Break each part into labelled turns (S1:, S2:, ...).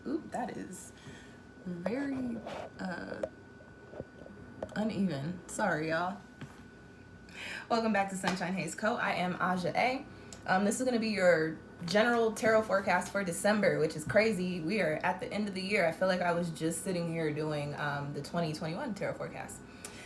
S1: Oop, that is very uneven. Sorry, y'all. Welcome back to SunshinehazeCo. I am Aja A. This is going to be your general tarot forecast for December, which is crazy. We are at the end of the year. I feel like I was just sitting here doing the 2021 tarot forecast.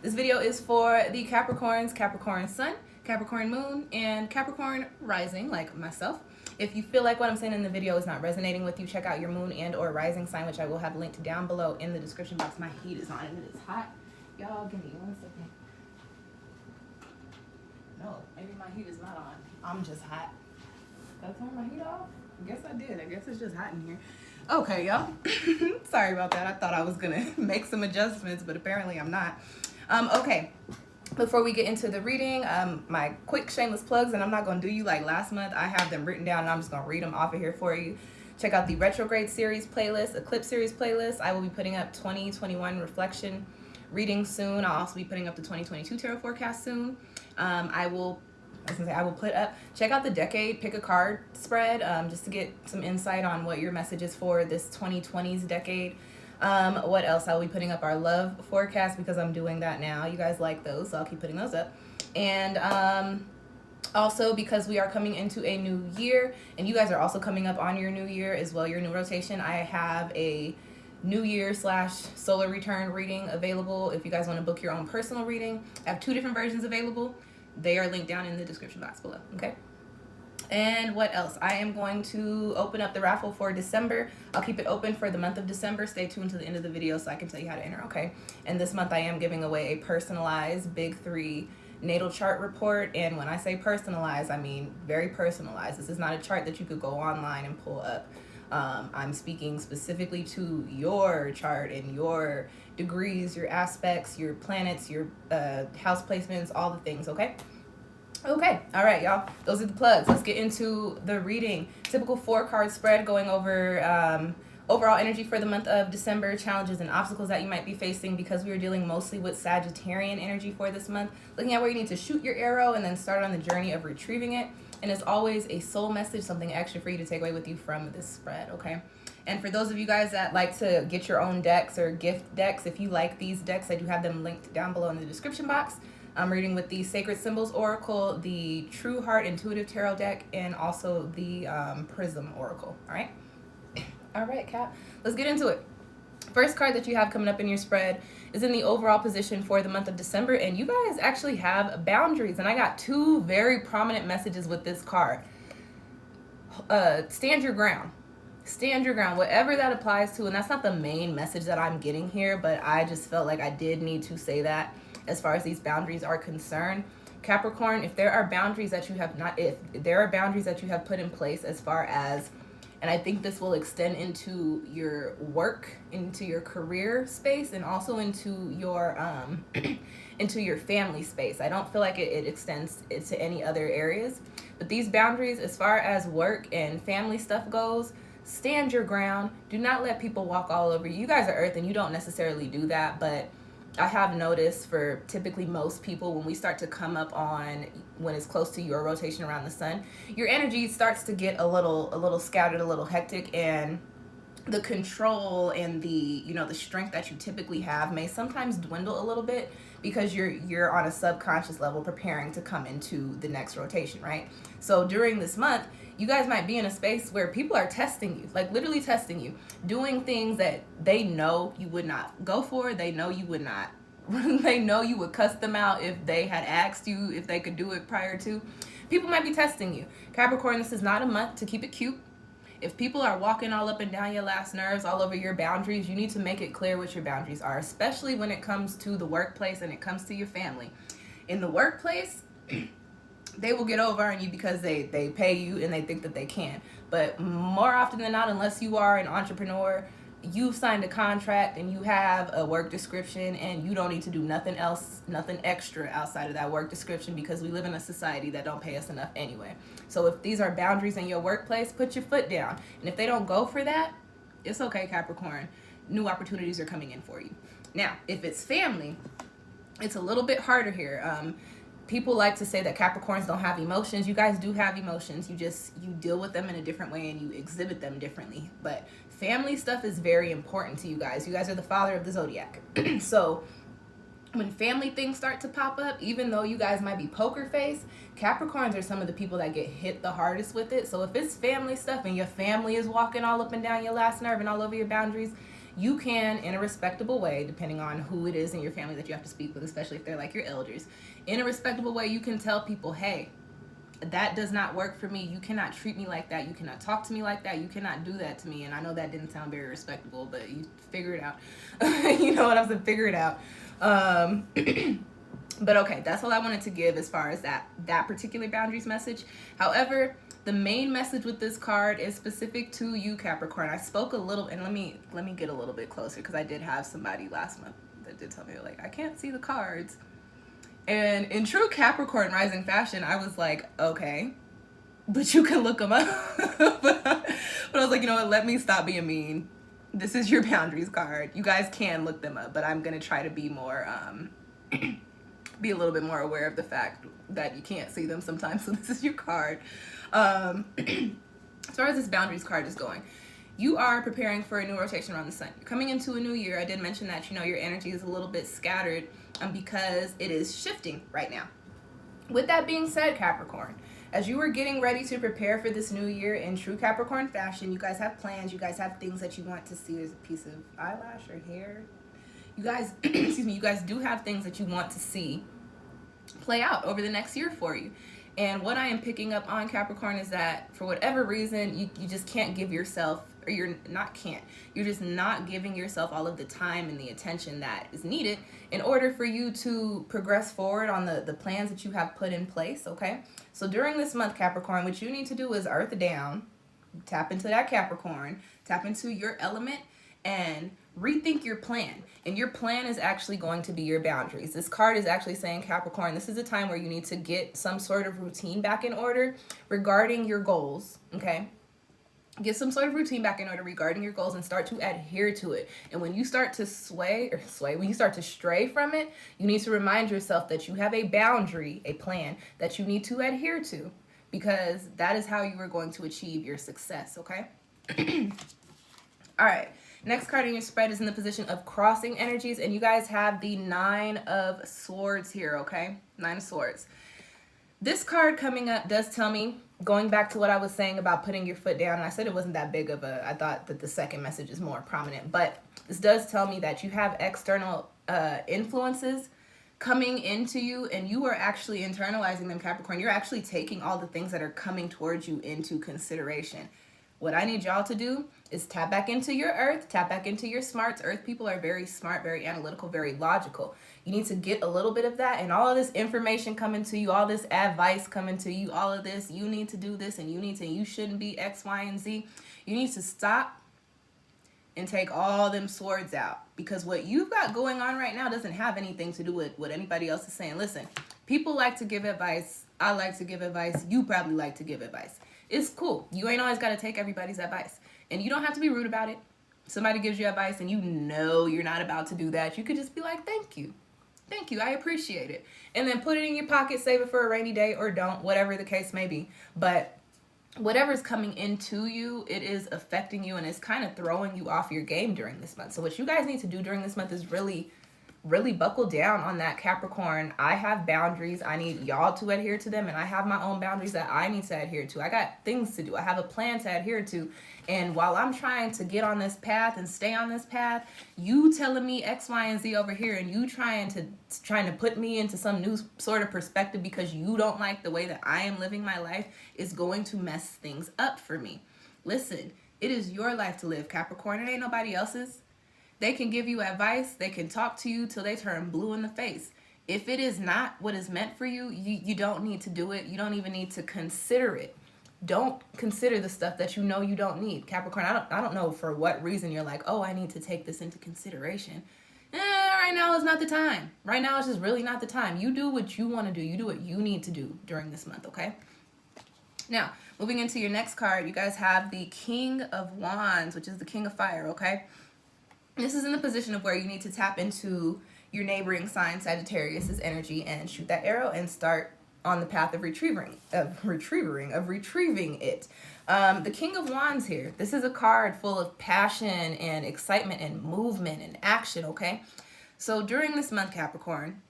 S1: This video is for the Capricorns, Capricorn Sun, Capricorn Moon, and Capricorn Rising, like myself. If you feel like what I'm saying in the video is not resonating with you, check out your moon and or rising sign, which I will have linked down below in the description box. My heat is on and it is hot. Y'all, give me 1 second. No, maybe my heat is not on. I'm just hot. Did I turn my heat off? I guess I did. I guess it's just hot in here. Okay, y'all. Sorry about that. I thought I was going to make some adjustments, but apparently I'm not. Okay. Before we get into the reading, my quick shameless plugs, and I'm not going to do you like last month. I have them written down, and I'm just going to read them off of here for you. Check out the retrograde series playlist, eclipse series playlist. I will be putting up 2021 reflection reading soon. I'll also be putting up the 2022 tarot forecast soon. I will put up, check out the decade, pick a card spread, just to get some insight on what your message is for this 2020s decade. What else? I'll be putting up our love forecast because I'm doing that now. You guys like those, so I'll keep putting those up. And also because we are coming into a new year, and you guys are also coming up on your new year as well, your new rotation, I have a New Year / solar return reading available. If you guys want to book your own personal reading, I have 2 different versions available. They are linked down in the description box below, okay? And what else? I am going to open up the raffle for December. I'll keep it open for the month of December. Stay tuned to the end of the video so I can tell you how to enter, okay? And this month I am giving away a personalized Big 3 natal chart report. And when I say personalized, I mean very personalized. This is not a chart that you could go online and pull up. I'm speaking specifically to your chart and your degrees, your aspects, your planets, your house placements, all the things, okay? Okay, all right, y'all. Those are the plugs. Let's get into the reading. Typical 4-card spread going over overall energy for the month of December, challenges and obstacles that you might be facing because we are dealing mostly with Sagittarian energy for this month. Looking at where you need to shoot your arrow and then start on the journey of retrieving it. And as always, a soul message, something extra for you to take away with you from this spread, okay? And for those of you guys that like to get your own decks or gift decks, if you like these decks, I do have them linked down below in the description box. I'm reading with the Sacred Symbols Oracle, the True Heart Intuitive Tarot deck, and also the Prism Oracle, all right? All right, Cap, let's get into it. First card that you have coming up in your spread is in the overall position for the month of December, and you guys actually have boundaries, and I got 2 very prominent messages with this card. Stand your ground. Stand your ground, whatever that applies to, and that's not the main message that I'm getting here, but I just felt like I did need to say that as far as these boundaries are concerned. Capricorn, if there are boundaries that you have put in place as far as, and I think this will extend into your work, into your career space, and also into your into your family space. I don't feel like it extends to any other areas. But these boundaries, as far as work and family stuff goes, stand your ground. Do not let people walk all over you. You guys are Earth, and you don't necessarily do that, but I have noticed for typically most people, when we start to come up on when it's close to your rotation around the sun, your energy starts to get a little scattered, a little hectic, and the control and the strength that you typically have may sometimes dwindle a little bit because you're on a subconscious level preparing to come into the next rotation, right? So during this month, you guys might be in a space where people are testing you, like literally testing you, doing things that they know you would not go for. They know you would not. They know you would cuss them out if they had asked you if they could do it prior to. People might be testing you. Capricorn, this is not a month to keep it cute. If people are walking all up and down your last nerves, all over your boundaries, you need to make it clear what your boundaries are, especially when it comes to the workplace and it comes to your family. In the workplace, they will get over on you because they pay you and they think that they can. But more often than not, unless you are an entrepreneur, you've signed a contract and you have a work description and you don't need to do nothing else, nothing extra outside of that work description because we live in a society that don't pay us enough anyway. So if these are boundaries in your workplace, put your foot down. And if they don't go for that, it's okay, Capricorn. New opportunities are coming in for you. Now, if it's family, it's a little bit harder here. People like to say that Capricorns don't have emotions. You guys do have emotions. You deal with them in a different way and you exhibit them differently. But family stuff is very important to you guys. You guys are the father of the zodiac. So when family things start to pop up, even though you guys might be poker face, Capricorns are some of the people that get hit the hardest with it. So if it's family stuff and your family is walking all up and down your last nerve and all over your boundaries, you can, in a respectable way, depending on who it is in your family that you have to speak with, especially if they're like your elders, in a respectable way, you can tell people, hey, that does not work for me. You cannot treat me like that. You cannot talk to me like that. You cannot do that to me. And I know that didn't sound very respectable, but you figure it out. You know what I'm saying? Figure it out. But okay, that's all I wanted to give as far as that particular boundaries message. However, the main message with this card is specific to you, Capricorn. I spoke a little, and let me get a little bit closer, because I did have somebody last month that did tell me, like, I can't see the cards. And in true Capricorn rising fashion, I was like, okay, but you can look them up. But I was like, you know what, let me stop being mean. This is your boundaries card. You guys can look them up, but I'm going to try to be more, be a little bit more aware of the fact that you can't see them sometimes. So this is your card. As far as this boundaries card is going, you are preparing for a new rotation around the sun. You're coming into a new year. I did mention that, you know, your energy is a little bit scattered because it is shifting right now. With that being said, Capricorn, as you are getting ready to prepare for this new year in true Capricorn fashion, you guys have plans. You guys have things that you want to see. There's a piece of eyelash or hair. You guys, excuse me, you guys do have things that you want to see play out over the next year for you. And what I am picking up on, Capricorn, is that for whatever reason, you just can't give yourself, or you're just not giving yourself all of the time and the attention that is needed in order for you to progress forward on the plans that you have put in place, okay? So during this month, Capricorn, what you need to do is earth down, tap into that Capricorn, tap into your element, and rethink your plan. And your plan is actually going to be your boundaries. This card is actually saying, Capricorn, this is a time where you need to get some sort of routine back in order regarding your goals, okay? Get some sort of routine back in order regarding your goals and start to adhere to it. And when you start to when you start to stray from it, you need to remind yourself that you have a boundary, a plan that you need to adhere to, because that is how you are going to achieve your success, okay? All right. Next card in your spread is in the position of crossing energies, and you guys have the 9 of Swords here, okay? 9 of Swords. This card coming up does tell me, going back to what I was saying about putting your foot down, and I said it wasn't that big of I thought that the second message is more prominent, but this does tell me that you have external influences coming into you, and you are actually internalizing them, Capricorn. You're actually taking all the things that are coming towards you into consideration. What I need y'all to do is tap back into your earth, tap back into your smarts. Earth people are very smart, very analytical, very logical. You need to get a little bit of that, and all of this information coming to you, all this advice coming to you, all of this, you need to do this, and you shouldn't be X, Y, and Z. You need to stop and take all them swords out, because what you've got going on right now doesn't have anything to do with what anybody else is saying. Listen, people like to give advice. I like to give advice. You probably like to give advice. It's cool. You ain't always got to take everybody's advice. And you don't have to be rude about it. Somebody gives you advice and you know you're not about to do that. You could just be like, thank you. Thank you. I appreciate it. And then put it in your pocket, save it for a rainy day, or don't, whatever the case may be. But whatever's coming into you, it is affecting you and it's kind of throwing you off your game during this month. So what you guys need to do during this month is really buckle down on that, Capricorn. I have boundaries. I need y'all to adhere to them, and I have my own boundaries that I need to adhere to. I got things to do. I have a plan to adhere to, and while I'm trying to get on this path and stay on this path, you telling me X, Y, and Z over here, and you trying to put me into some new sort of perspective because you don't like the way that I am living my life is going to mess things up for me. Listen, it is your life to live, Capricorn. It ain't nobody else's. They can give you advice. They can talk to you till they turn blue in the face. If it is not what is meant for you, you don't need to do it. You don't even need to consider it. Don't consider the stuff that you know you don't need. Capricorn, I don't know for what reason you're like, oh, I need to take this into consideration. Right now is not the time. Right now is just really not the time. You do what you want to do. You do what you need to do during this month, okay? Now, moving into your next card, you guys have the King of Wands, which is the King of Fire, okay? This is in the position of where you need to tap into your neighboring sign, Sagittarius's energy, and shoot that arrow and start on the path of retrieving it. The King of Wands here. This is a card full of passion and excitement and movement and action, okay? So during this month, Capricorn,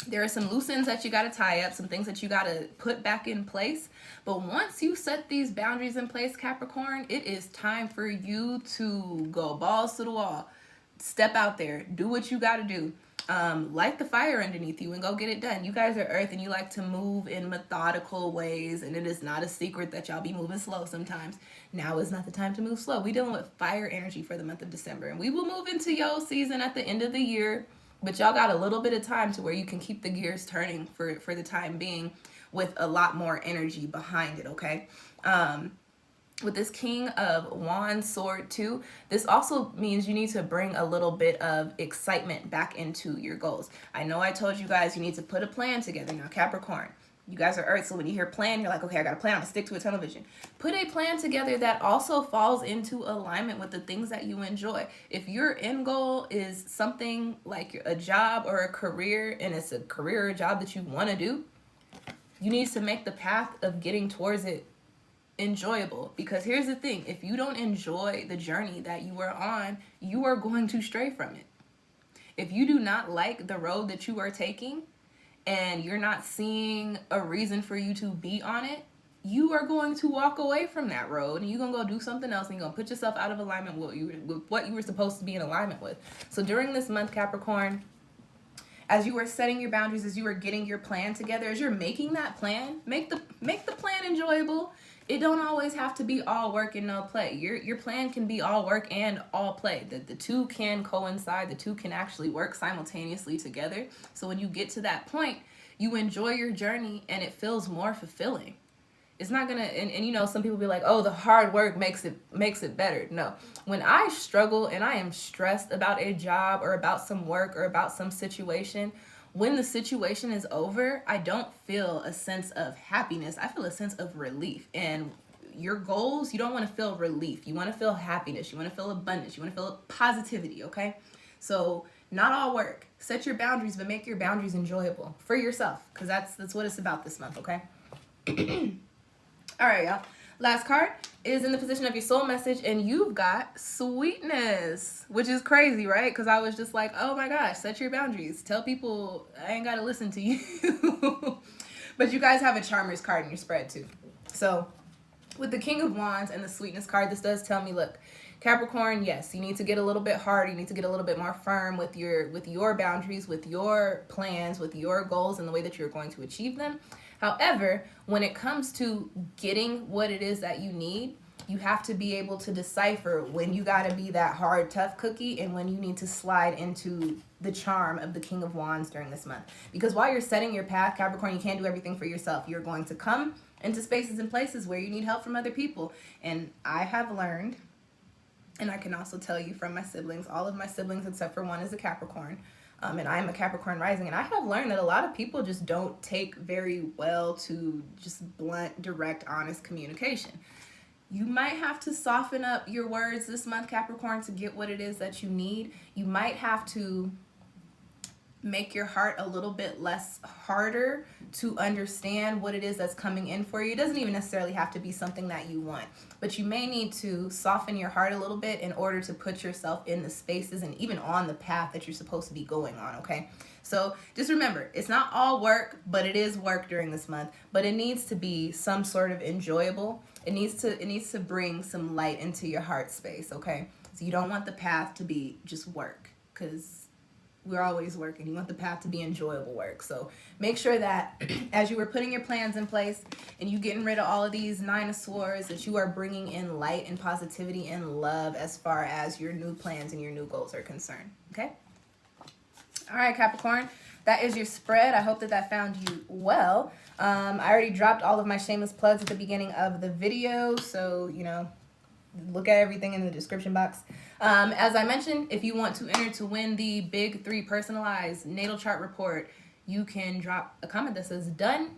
S1: there are some loose ends that you got to tie up, some things that you got to put back in place. But once you set these boundaries in place, Capricorn, it is time for you to go balls to the wall. Step out there. Do what you got to do. Light the fire underneath you and go get it done. You guys are earth and you like to move in methodical ways, and it is not a secret that y'all be moving slow sometimes. Now is not the time to move slow. We're dealing with fire energy for the month of December, and we will move into yo season at the end of the year, but y'all got a little bit of time to where you can keep the gears turning for the time being with a lot more energy behind it, okay? With this King of Wands sword too, this also means you need to bring a little bit of excitement back into your goals. I know I told you guys you need to put a plan together. Now, Capricorn, you guys are earth, so when you hear plan, you're like, okay, I got a plan, I'm gonna stick to a tunnel vision. Put a plan together that also falls into alignment with the things that you enjoy. If your end goal is something like a job or a career, and it's a career or a job that you want to do, you need to make the path of getting towards it enjoyable. Because here's the thing, if you don't enjoy the journey that you are on, you are going to stray from it. If you do not like the road that you are taking and you're not seeing a reason for you to be on it, you are going to walk away from that road and you're going to go do something else, and you're going to put yourself out of alignment with what you were supposed to be in alignment with. So during this month, Capricorn, as you are setting your boundaries, as you are getting your plan together, as you're making that plan, make the plan enjoyable. It don't always have to be all work and no play. Your plan can be all work and all play. The two can coincide. The two can actually work simultaneously together. So when you get to that point, you enjoy your journey and it feels more fulfilling. It's not gonna, and you know, some people be like, oh, the hard work makes it better. No. When I struggle and I am stressed about a job or about some work or about some situation, when the situation is over, I don't feel a sense of happiness. I feel a sense of relief. And your goals, you don't want to feel relief. You want to feel happiness. You want to feel abundance. You want to feel positivity, okay? So not all work. Set your boundaries, but make your boundaries enjoyable for yourself, because that's what it's about this month, okay? All right, y'all. Last card is in the position of your soul message, and you've got sweetness, which is crazy, right? Because I was just like, oh my gosh, set your boundaries. Tell people I ain't got to listen to you. But you guys have a Charmers card in your spread too. So with the King of Wands and the sweetness card, this does tell me, look, Capricorn, yes, you need to get a little bit harder. You need to get a little bit more firm with your boundaries, with your plans, with your goals, and the way that you're going to achieve them. However, when it comes to getting what it is that you need, you have to be able to decipher when you got to be that hard, tough cookie and when you need to slide into the charm of the King of Wands during this month. Because while you're setting your path, Capricorn, you can't do everything for yourself. You're going to come into spaces and places where you need help from other people. And I have learned, and I can also tell you from my siblings, all of my siblings except for one is a Capricorn, and I am a Capricorn rising, and I have learned that a lot of people just don't take very well to just blunt, direct, honest communication. You might have to soften up your words this month, Capricorn, to get what it is that you need. You might have to make your heart a little bit less harder to understand what it is that's coming in for you. It doesn't even necessarily have to be something that you want, but you may need to soften your heart a little bit in order to put yourself in the spaces and even on the path that you're supposed to be going on, okay? So just remember, it's not all work, but it is work during this month, but it needs to be some sort of enjoyable. It needs to bring some light into your heart space, okay? So you don't want the path to be just work, because we're always working. You want the path to be enjoyable work. So make sure that as you are putting your plans in place and you getting rid of all of these 9 of Swords, that you are bringing in light and positivity and love as far as your new plans and your new goals are concerned. Okay? All right, Capricorn. That is your spread. I hope that found you well. I already dropped all of my shameless plugs at the beginning of the video. So, you know, look at everything in the description box. As I mentioned, if you want to enter to win the Big 3 personalized natal chart report, you can drop a comment that says done,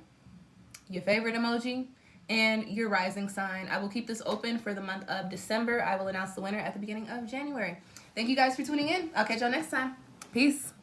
S1: your favorite emoji, and your rising sign. I will keep this open for the month of December. I will announce the winner at the beginning of January. Thank you guys for tuning in. I'll catch y'all next time. Peace.